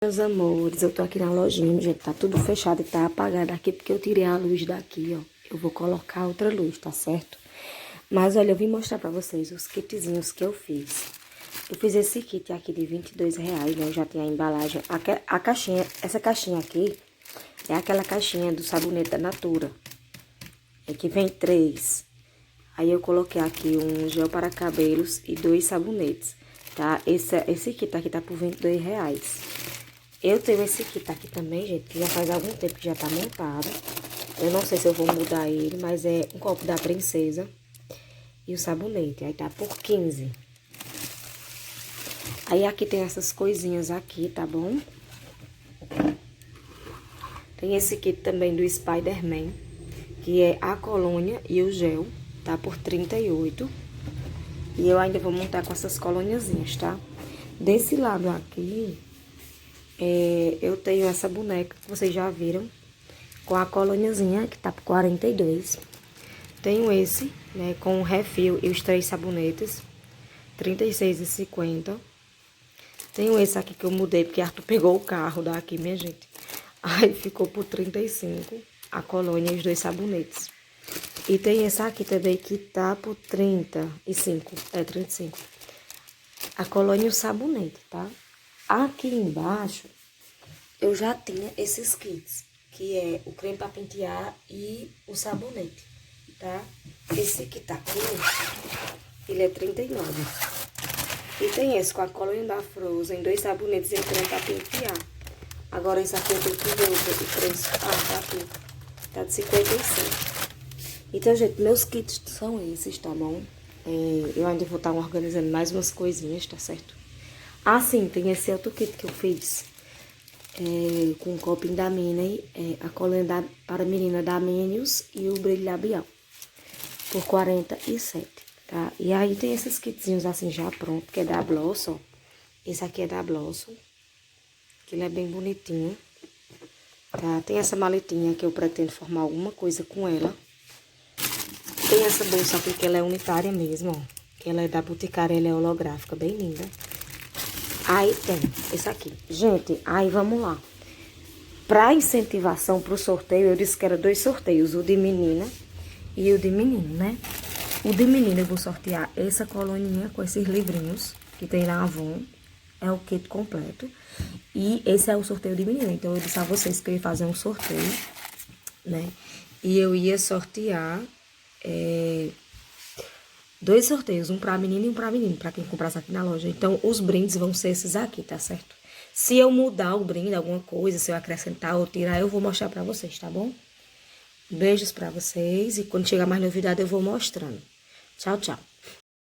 Meus amores, eu tô aqui na lojinha, gente, tá tudo fechado e tá apagado aqui porque eu tirei a luz daqui, ó. Eu vou colocar outra luz, tá certo? Mas olha, eu vim mostrar pra vocês os kitzinhos que eu fiz. Eu fiz esse kit aqui de R$ 22, né? Eu já tenho a embalagem. A caixinha, essa caixinha aqui é aquela caixinha do sabonete da Natura. É que vem 3. Aí eu coloquei aqui um gel para cabelos e 2 sabonetes, tá? Esse kit aqui tá por R$ 22. Eu tenho esse kit aqui também, gente, que já faz algum tempo que já tá montado. Eu não sei se eu vou mudar ele, mas é um copo da princesa e o sabonete. Aí tá por 15. Aí aqui tem essas coisinhas aqui, tá bom? Tem esse kit também do Spider-Man, que é a colônia e o gel, tá por 38. E eu ainda vou montar com essas colôniazinhas, tá? Desse lado aqui, eu tenho essa boneca que vocês já viram, com a colôniazinha, que tá por 42. Tenho esse, né, com o refil e os 3 sabonetes, R$36,50. Tenho esse aqui que eu mudei, porque Arthur pegou o carro daqui, minha gente. Aí ficou por 35, a colônia e os 2 sabonetes. E tem esse aqui também que tá por 35, 35. A colônia e o sabonete, tá? Aqui embaixo, eu já tinha esses kits, que é o creme para pentear e o sabonete, tá? Esse que tá aqui, ele é 39. E tem esse com a colônia da Frozen, 2 sabonetes e o creme para pentear. Agora esse aqui eu tenho que ver o preço. Ah, tá aqui. Tá de 55. Então, gente, meus kits são esses, tá bom? Eu ainda vou estar organizando mais umas coisinhas, tá certo? Ah, sim, tem esse outro kit que eu fiz. Com o copinho da Minnie, a colônia para menina da Minions e o brilho labial. Por 47, tá? E aí tem esses kitzinhos assim já pronto, que é da Blossom. Esse aqui é da Blossom, que ele é bem bonitinho, tá? Tem essa maletinha que eu pretendo formar alguma coisa com ela. Tem essa bolsa aqui que ela é unitária mesmo, ó. Que ela é da Boticária, ela é holográfica, bem linda. Aí tem esse aqui. Gente, aí vamos lá. Pra incentivação pro sorteio, eu disse que era 2 sorteios, o de menina e o de menino, né? O de menina eu vou sortear essa coluninha com esses livrinhos que tem na Avon. É o kit completo. E esse é o sorteio de menina. Então, eu disse a vocês que eu ia fazer um sorteio, né? E eu ia sortear 2 sorteios, um pra menina e um pra menino, pra quem comprasse aqui na loja. Então, os brindes vão ser esses aqui, tá certo? Se eu mudar o brinde, alguma coisa, se eu acrescentar ou tirar, eu vou mostrar pra vocês, tá bom? Beijos pra vocês e quando chegar mais novidade eu vou mostrando. Tchau, tchau.